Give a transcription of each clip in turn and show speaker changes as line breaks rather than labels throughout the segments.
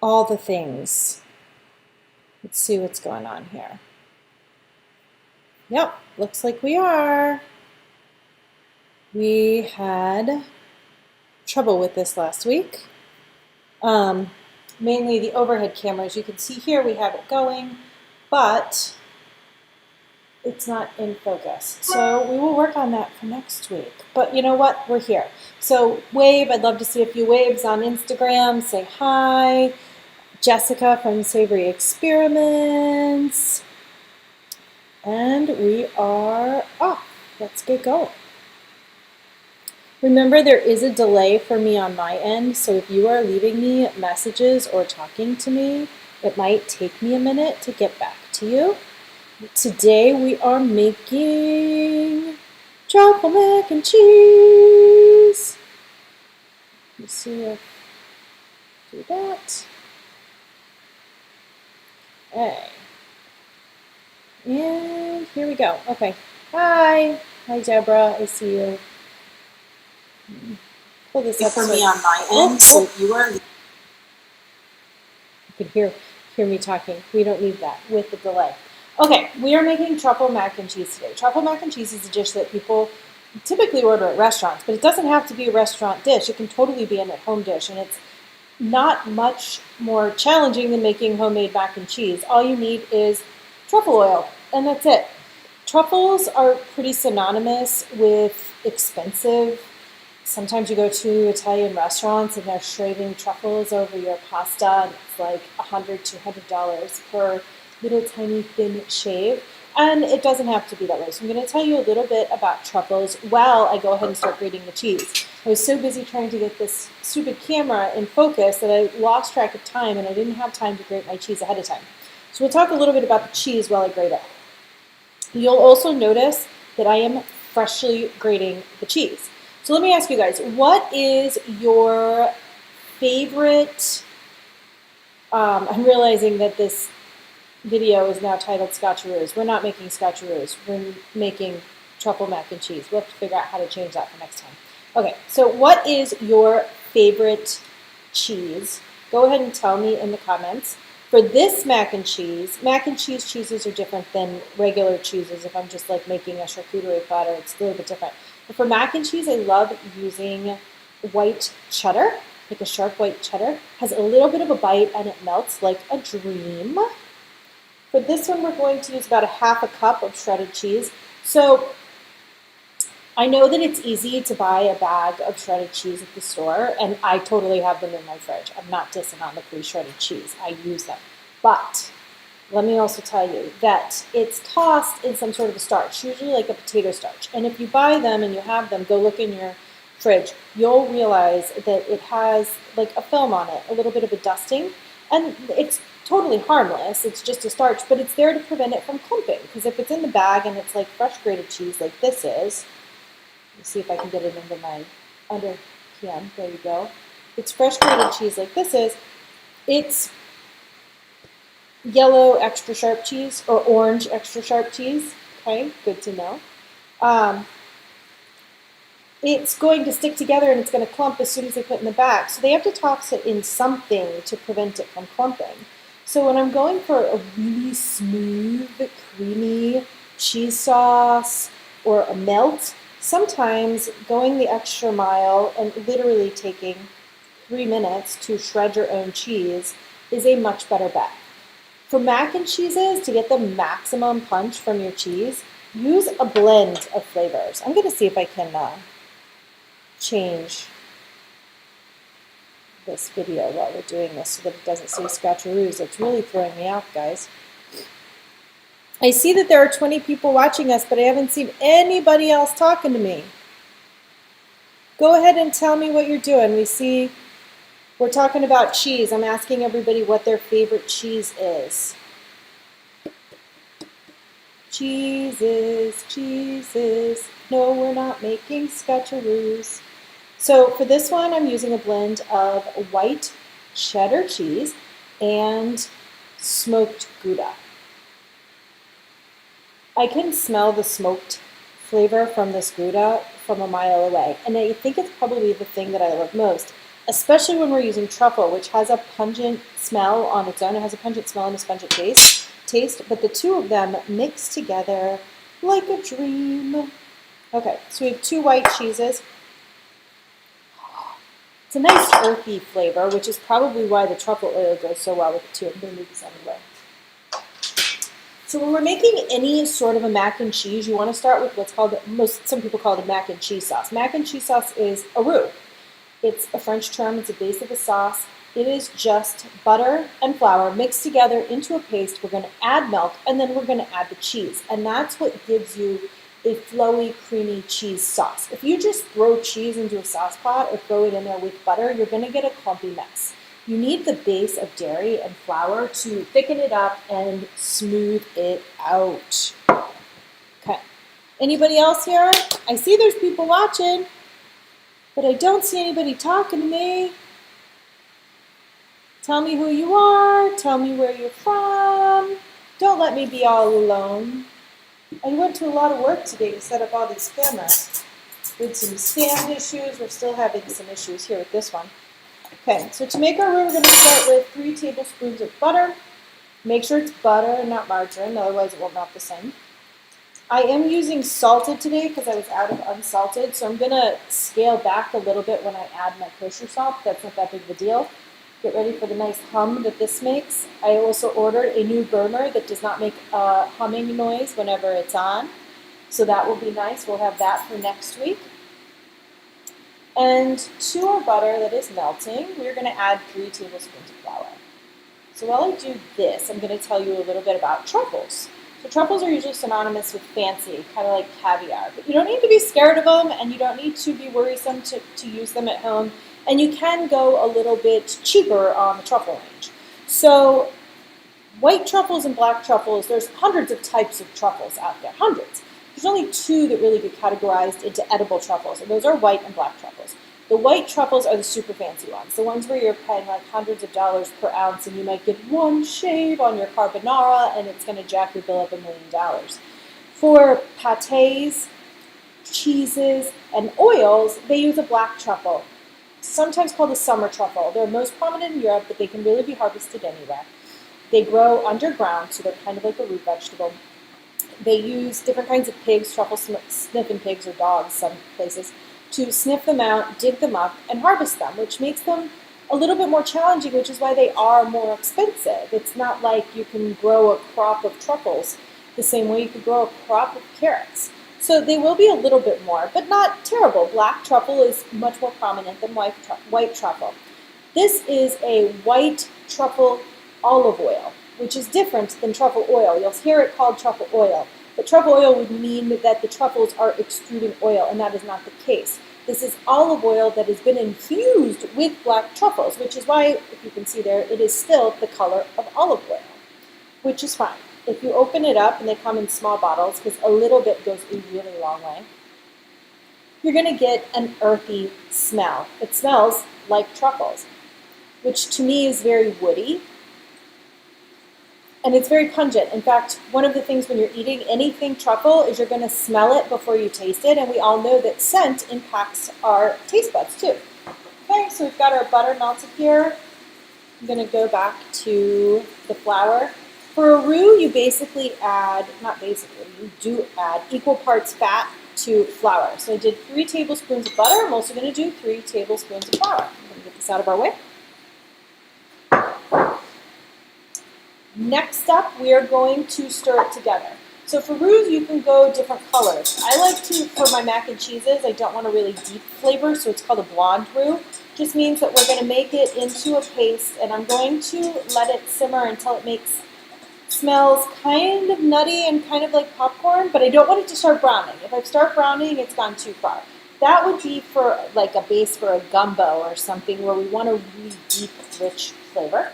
all the things. Let's see what's going on here. Yep, looks like we are. We had trouble with this last week. Mainly the overhead cameras. You can see here we have it going, but it's not in focus. So we will work on that for next week. But you know what? We're here. So wave. I'd love to see a few waves on Instagram. Say hi. Jessica from Savory Experiments. And we are off. Let's get going. Remember, there is a delay for me on my end, so if you are leaving me messages or talking to me, it might take me a minute to get back to you. Today we are making Truffle Mac and Cheese. Let's see if I do that. Okay. And here we go. Okay. Hi. Hi, Deborah. I see you. Pull this up
for me on my end, so you are.
You can hear me talking. We don't need that with the delay. Okay, we are making truffle mac and cheese today. Truffle mac and cheese is a dish that people typically order at restaurants, but it doesn't have to be a restaurant dish. It can totally be an at-home dish, and it's not much more challenging than making homemade mac and cheese. All you need is truffle oil, and that's it. Truffles are pretty synonymous with expensive. Sometimes you go to Italian restaurants and they're shaving truffles over your pasta, and it's like $100, $200 for little tiny thin shave. And it doesn't have to be that way. So I'm going to tell you a little bit about truffles while I go ahead and start grating the cheese. I was so busy trying to get this stupid camera in focus that I lost track of time, and I didn't have time to grate my cheese ahead of time. So we'll talk a little bit about the cheese while I grate it. You'll also notice that I am freshly grating the cheese. So let me ask you guys, what is your favorite, I'm realizing that this video is now titled Scotcheroos. We're not making Scotcheroos. We're making truffle mac and cheese. We'll have to figure out how to change that for next time. Okay, so what is your favorite cheese? Go ahead and tell me in the comments. For this mac and cheese cheeses are different than regular cheeses. If I'm just like making a charcuterie platter, it's a little bit different. But for mac and cheese, I love using white cheddar, like a sharp white cheddar. Has a little bit of a bite and it melts like a dream. For this one, we're going to use about a half a cup of shredded cheese. So I know that it's easy to buy a bag of shredded cheese at the store, and I totally have them in my fridge. I'm not dissing on the pre-shredded cheese. I use them. But let me also tell you that it's tossed in some sort of a starch, usually like a potato starch. And if you buy them and you have them, go look in your fridge, you'll realize that it has like a film on it, a little bit of a dusting, and it's totally harmless. It's just a starch, but it's there to prevent it from clumping. Because if it's in the bag and it's like fresh grated cheese like this is, let's see if I can get it into my under can. There you go. It's fresh grated cheese like this is. It's yellow extra sharp cheese or orange extra sharp cheese. Okay, good to know. It's going to stick together and it's going to clump as soon as they put it in the bag. So they have to toss it in something to prevent it from clumping. So when I'm going for a really smooth, creamy cheese sauce or a melt, sometimes going the extra mile and literally taking 3 minutes to shred your own cheese is a much better bet. For mac and cheeses, to get the maximum punch from your cheese, use a blend of flavors. I'm going to see if I can change this video while we're doing this so that it doesn't say Scotcheroos. It's really throwing me off, guys. I see that there are 20 people watching us, but I haven't seen anybody else talking to me. Go ahead and tell me what you're doing. We're talking about cheese. I'm asking everybody what their favorite cheese is. Cheeses, cheeses. No, we're not making Scotcheroos. So for this one, I'm using a blend of white cheddar cheese and smoked Gouda. I can smell the smoked flavor from this Gouda from a mile away, and I think it's probably the thing that I love most. especially when we're using truffle, which has a pungent smell on its own. It has a pungent smell and a pungent taste, but the two of them mix together like a dream. Okay, so we have 2 white cheeses. It's a nice earthy flavor, which is probably why the truffle oil goes so well with it too. I'm going to move this out of the way. So when we're making any sort of a mac and cheese, you want to start with what's called, some people call it a mac and cheese sauce. Mac and cheese sauce is a roux. It's a French term. It's a base of a sauce. It is just butter and flour mixed together into a paste. We're going to add milk, and then we're going to add the cheese. And that's what gives you a flowy, creamy cheese sauce. If you just throw cheese into a sauce pot or throw it in there with butter, you're going to get a clumpy mess. You need the base of dairy and flour to thicken it up and smooth it out. Okay. Anybody else here? I see there's people watching, but I don't see anybody talking to me. Tell me who you are. Tell me where you're from. Don't let me be all alone. I went to a lot of work today to set up all these cameras. With some stand issues, we're still having some issues here with this one. Okay, so to make our roux, we're going to start with 3 tablespoons of butter. Make sure it's butter and not margarine, otherwise it will melt the same. I am using salted today because I was out of unsalted, so I'm going to scale back a little bit when I add my kosher salt. That's not that big of a deal. Get ready for the nice hum that this makes. I also ordered a new burner that does not make a humming noise whenever it's on, so that will be nice. We'll have that for next week. And to our butter that is melting, we're going to add 3 tablespoons of flour. So while I do this, I'm going to tell you a little bit about truffles. So truffles are usually synonymous with fancy, kind of like caviar. But you don't need to be scared of them, and you don't need to be worrisome to use them at home. And you can go a little bit cheaper on the truffle range. So white truffles and black truffles, there's hundreds of types of truffles out there, hundreds. There's only 2 that really get categorized into edible truffles, and those are white and black truffles. The white truffles are the super fancy ones, the ones where you're paying like hundreds of dollars per ounce, and you might get one shave on your carbonara, and it's going to jack your bill up $1 million. For pâtés, cheeses, and oils, they use a black truffle, sometimes called a summer truffle. They're most prominent in Europe, but they can really be harvested anywhere. They grow underground, so they're kind of like a root vegetable. They use different kinds of pigs, truffle sniffing pigs or dogs, some places, to sniff them out, dig them up, and harvest them, which makes them a little bit more challenging, which is why they are more expensive. It's not like you can grow a crop of truffles the same way you could grow a crop of carrots. So they will be a little bit more, but not terrible. Black truffle is much more prominent than white truffle. This is a white truffle olive oil, which is different than truffle oil. You'll hear it called truffle oil, but truffle oil would mean that the truffles are extruding oil, and that is not the case. This is olive oil that has been infused with black truffles, which is why, if you can see there, it is still the color of olive oil, which is fine. If you open it up, and they come in small bottles, because a little bit goes a really long way, you're going to get an earthy smell. It smells like truffles, which to me is very woody. And it's very pungent. In fact, one of the things when you're eating anything truffle is you're going to smell it before you taste it. And we all know that scent impacts our taste buds too. Okay, so we've got our butter melted here. I'm going to go back to the flour. For a roux, you basically add, you do add equal parts fat to flour. So I did 3 tablespoons of butter. I'm also going to do 3 tablespoons of flour. I'm going to get this out of our way. Next up, we are going to stir it together. So for roux, you can go different colors. I like to, for my mac and cheeses, I don't want a really deep flavor, so it's called a blonde roux. Just means that we're going to make it into a paste, and I'm going to let it simmer until it smells kind of nutty and kind of like popcorn, but I don't want it to start browning. If I start browning, it's gone too far. That would be for like a base for a gumbo or something where we want a really deep, rich flavor.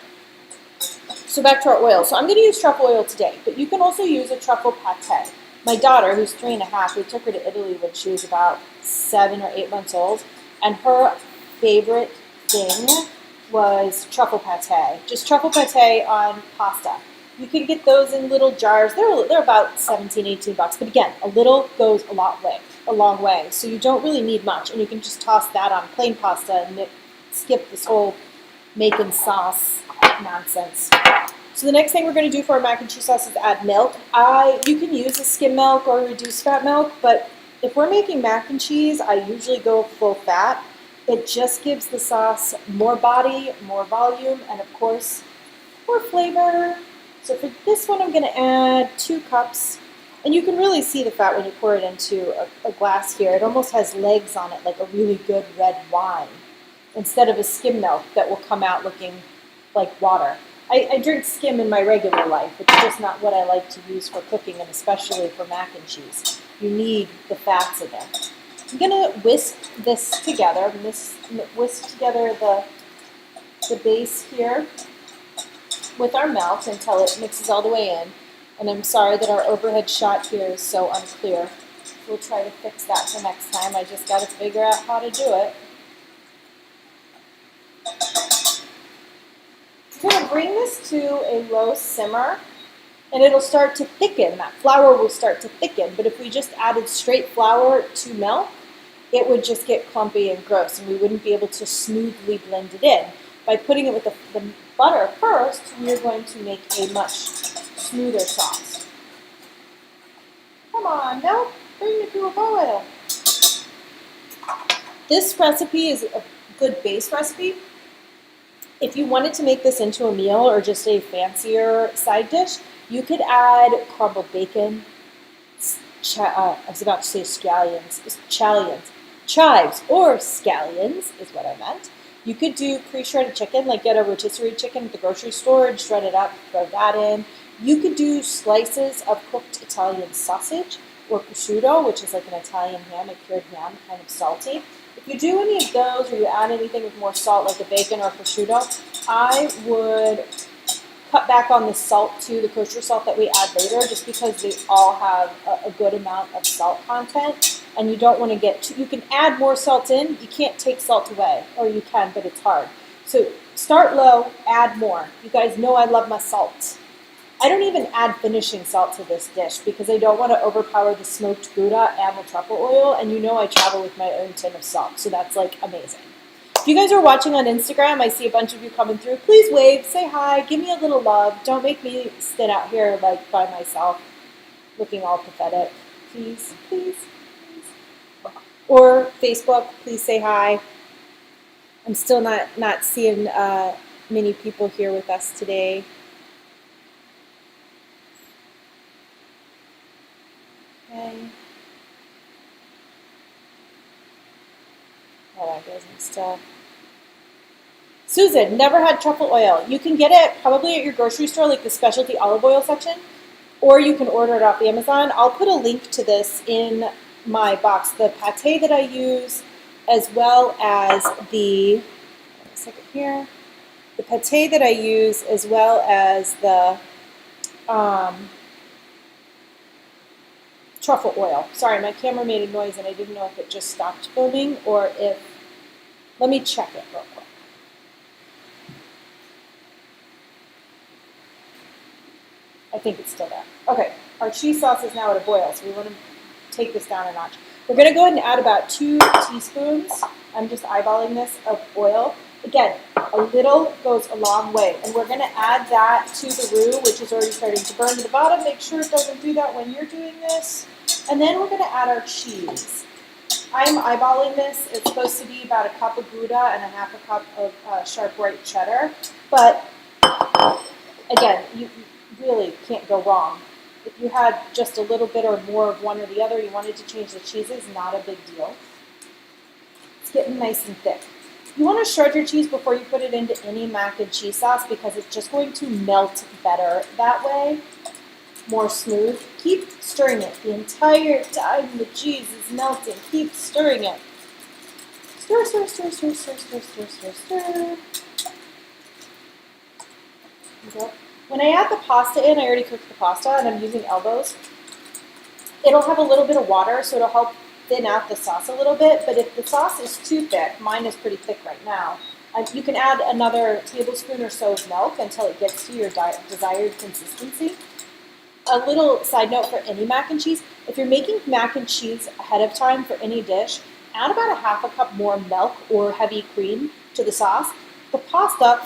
So back to our oil. So I'm going to use truffle oil today, but you can also use a truffle pate. My daughter, who's 3.5, we took her to Italy when she was about 7 or 8 months old, and her favorite thing was truffle pate. Just truffle pate on pasta. You can get those in little jars. They're about $17, $18, but again, a little goes a long way. So you don't really need much, and you can just toss that on plain pasta and skip this whole making sauce nonsense. So the next thing we're going to do for our mac and cheese sauce is add milk. You can use a skim milk or reduced fat milk, but if we're making mac and cheese, I usually go full fat. It just gives the sauce more body, more volume, and of course, more flavor. So for this one, I'm going to add 2 cups. And you can really see the fat when you pour it into a glass here. It almost has legs on it, like a really good red wine, instead of a skim milk that will come out looking like water. I drink skim in my regular life. It's just not what I like to use for cooking, and especially for mac and cheese. You need the fats in there. I'm going to whisk this together, whisk together the base here with our milk until it mixes all the way in. And I'm sorry that our overhead shot here is so unclear. We'll try to fix that for next time. I just got to figure out how to do it. I'm going to bring this to a low simmer, and it'll start to thicken. That flour will start to thicken, but if we just added straight flour to milk, it would just get clumpy and gross, and we wouldn't be able to smoothly blend it in. By putting it with the butter first, we are going to make a much smoother sauce. Come on, milk, bring it to a boil. This recipe is a good base recipe. If you wanted to make this into a meal or just a fancier side dish, you could add crumbled bacon, I was about to say chives, or scallions is what I meant. You could do pre-shredded chicken, like get a rotisserie chicken at the grocery store and shred it up, throw that in. You could do slices of cooked Italian sausage or prosciutto, which is like an Italian ham, a cured ham, kind of salty. If you do any of those or you add anything with more salt, like a bacon or prosciutto, I would cut back on the salt too, the kosher salt that we add later, just because they all have a good amount of salt content. And you don't want to get, you can add more salt in, you can't take salt away, or you can, but it's hard. So start low, add more. You guys know I love my salt. I don't even add finishing salt to this dish because I don't want to overpower the smoked Gouda and the truffle oil, and you know I travel with my own tin of salt, so that's like amazing. If you guys are watching on Instagram, I see a bunch of you coming through. Please wave, say hi, give me a little love. Don't make me sit out here like by myself looking all pathetic. Please, please, please. Or Facebook, please say hi. I'm still not seeing many people here with us today. Okay. Oh, that doesn't still. Susan, never had truffle oil. You can get it probably at your grocery store, like the specialty olive oil section, or you can order it off Amazon. I'll put a link to this in my box. The pate that I use, as well as the, the pate that I use, as well as the truffle oil. Sorry, my camera made a noise and I didn't know if it just stopped filming or if, let me check it real quick. I think it's still there. Okay, our cheese sauce is now at a boil, so we want to take this down a notch. We're going to go ahead and add about 2 teaspoons, I'm just eyeballing this, of oil. Again, a little goes a long way, and we're going to add that to the roux, which is already starting to burn to the bottom. Make sure it doesn't do that when you're doing this. And then we're going to add our cheese. I'm eyeballing this. It's supposed to be about a cup of Gouda and a half a cup of sharp white cheddar. But again, you really can't go wrong. If you had just a little bit or more of one or the other, you wanted to change the cheeses, not a big deal. It's getting nice and thick. You want to shred your cheese before you put it into any mac and cheese sauce because it's just going to melt better that way, more smooth. Keep stirring it the entire time the cheese is melting. Keep stirring it. Stir, stir, stir, stir, stir, stir, stir, stir, stir. Okay. When I add the pasta in, I already cooked the pasta and I'm using elbows. It'll have a little bit of water, so it'll help thin out the sauce a little bit, but if the sauce is too thick, mine is pretty thick right now, you can add another tablespoon or so of milk until it gets to your desired consistency. A little side note for any mac and cheese, if you're making mac and cheese ahead of time for any dish, add about a half a cup more milk or heavy cream to the sauce, the pasta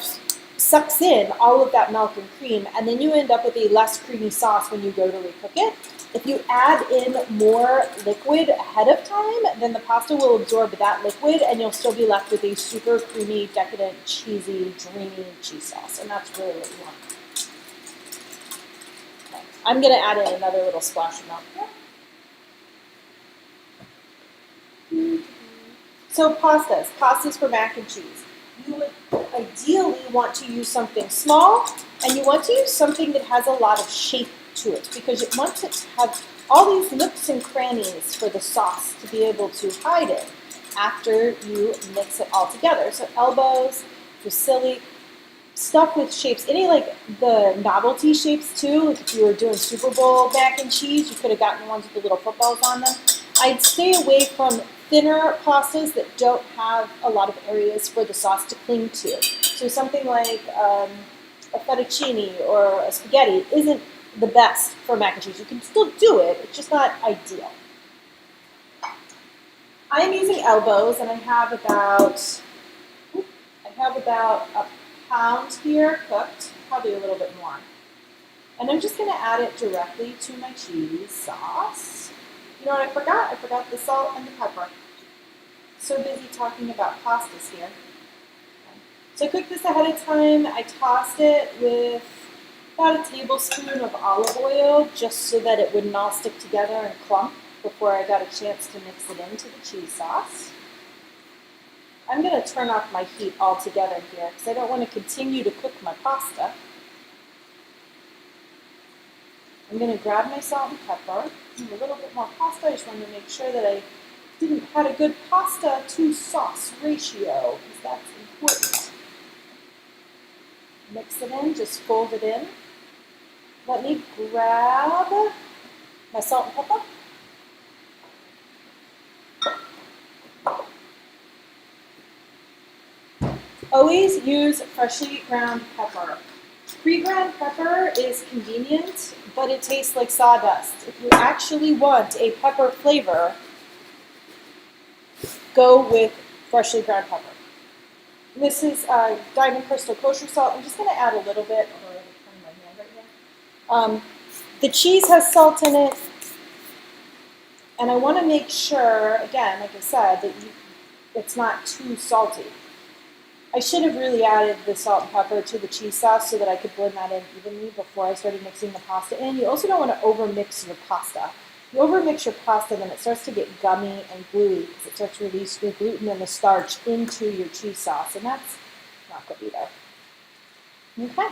sucks in all of that milk and cream, and then you end up with a less creamy sauce when you go to recook it. If you add in more liquid ahead of time, then the pasta will absorb that liquid, and you'll still be left with a super creamy, decadent, cheesy, dreamy cheese sauce, and that's really what you want. Okay. I'm going to add in another little splash of milk here. So pastas for mac and cheese. You would ideally want to use something small, and you want to use something that has a lot of shape to it, because you want it to have all these nooks and crannies for the sauce to be able to hide in after you mix it all together. So elbows, fusilli, stuff with shapes, any like the novelty shapes too. Like if you were doing Super Bowl mac and cheese, you could have gotten ones with the little footballs on them. I'd stay away from thinner pastas that don't have a lot of areas for the sauce to cling to. So something like a fettuccine or a spaghetti isn't the best for mac and cheese. You can still do it, it's just not ideal. I'm using elbows, and I have about a pound here cooked, probably a little bit more. And I'm just going to add it directly to my cheese sauce. You know what I forgot? I forgot the salt and the pepper. So busy talking about pastas here. So I cooked this ahead of time. I tossed it with about a tablespoon of olive oil just so that it wouldn't all stick together and clump before I got a chance to mix it into the cheese sauce. I'm going to turn off my heat altogether here because I don't want to continue to cook my pasta. I'm going to grab my salt and pepper, and a little bit more pasta. I just wanted to make sure that I had a good pasta to sauce ratio, because that's important. Mix it in, just fold it in. Let me grab my salt and pepper. Always use freshly ground pepper. Pre-ground pepper is convenient, but it tastes like sawdust. If you actually want a pepper flavor, go with freshly ground pepper. This is Diamond Crystal kosher salt. I'm just going to add a little bit. The cheese has salt in it, and I want to make sure, again, like I said, that it's not too salty. I should have really added the salt and pepper to the cheese sauce so that I could blend that in evenly before I started mixing the pasta in. You also don't want to overmix your pasta. If you overmix your pasta, then it starts to get gummy and gluey because it starts to release the gluten and the starch into your cheese sauce, and that's not good either. Okay.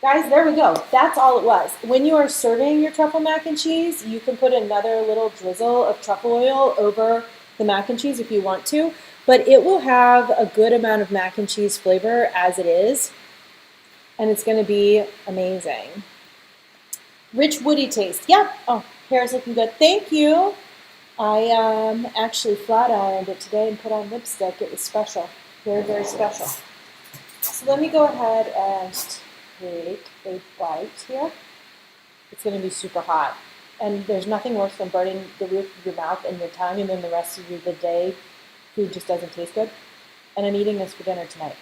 Guys, there we go. That's all it was. When you are serving your truffle mac and cheese, you can put another little drizzle of truffle oil over the mac and cheese if you want to, but it will have a good amount of mac and cheese flavor as it is, and it's going to be amazing. Rich, woody taste. Yep. Oh, hair's looking good. Thank you. I actually flat ironed it today and put on lipstick. It was special. Very, very special. So let me go ahead and take a bite here. It's going to be super hot. And there's nothing worse than burning the roof of your mouth and your tongue, and then the rest of the day, food just doesn't taste good. And I'm eating this for dinner tonight.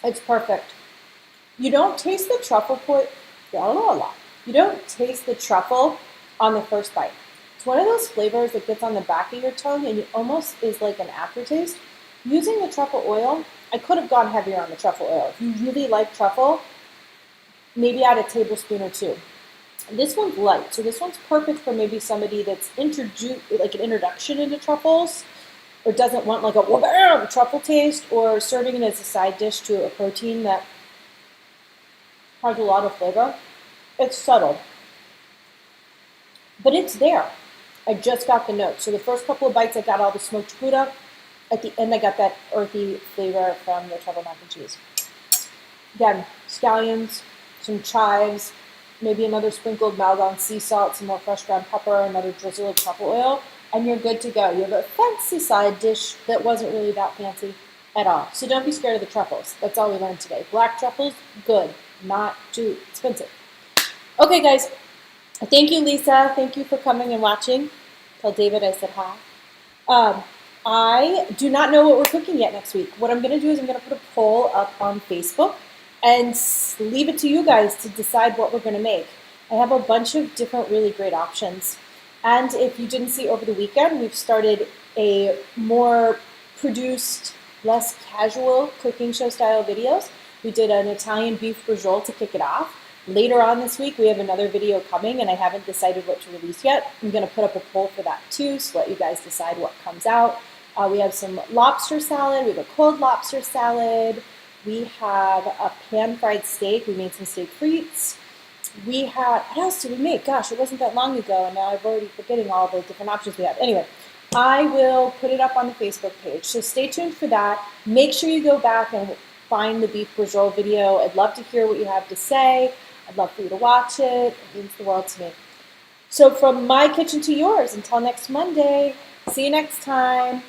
It's perfect. You don't taste the truffle You don't taste the truffle on the first bite. It's one of those flavors that gets on the back of your tongue and it almost is like an aftertaste. Using the truffle oil, I could have gone heavier on the truffle oil. If you really like truffle, maybe add a tablespoon or two. And this one's light, so this one's perfect for maybe somebody that's like an introduction into truffles, or doesn't want like a truffle taste, or serving it as a side dish to a protein that has a lot of flavor. It's subtle, but it's there. I just got the note. So the first couple of bites, I got all the smoked Gouda. At the end, I got that earthy flavor from the truffle mac and cheese. Again, scallions, some chives, maybe another sprinkled Maldon sea salt, some more fresh ground pepper, another drizzle of truffle oil, and you're good to go. You have a fancy side dish that wasn't really that fancy at all. So don't be scared of the truffles. That's all we learned today. Black truffles, good, not too expensive. Okay, guys. Thank you, Lisa. Thank you for coming and watching. Tell David I said hi. I do not know what we're cooking yet next week. What I'm going to do is I'm going to put a poll up on Facebook and leave it to you guys to decide what we're going to make. I have a bunch of different really great options. And if you didn't see over the weekend, we've started a more produced, less casual cooking show style videos. We did an Italian beef braciole to kick it off. Later on this week, we have another video coming, and I haven't decided what to release yet. I'm going to put up a poll for that too, so let you guys decide what comes out. We have some lobster salad. We have a cold lobster salad. We have a pan-fried steak. We made some steak frites. We had, what else did we make? Gosh, it wasn't that long ago, and now I'm already forgetting all the different options we have. Anyway, I will put it up on the Facebook page, so stay tuned for that. Make sure you go back and find the beef braciole video. I'd love to hear what you have to say. I'd love for you to watch it. It means the world to me. So from my kitchen to yours, until next Monday, see you next time.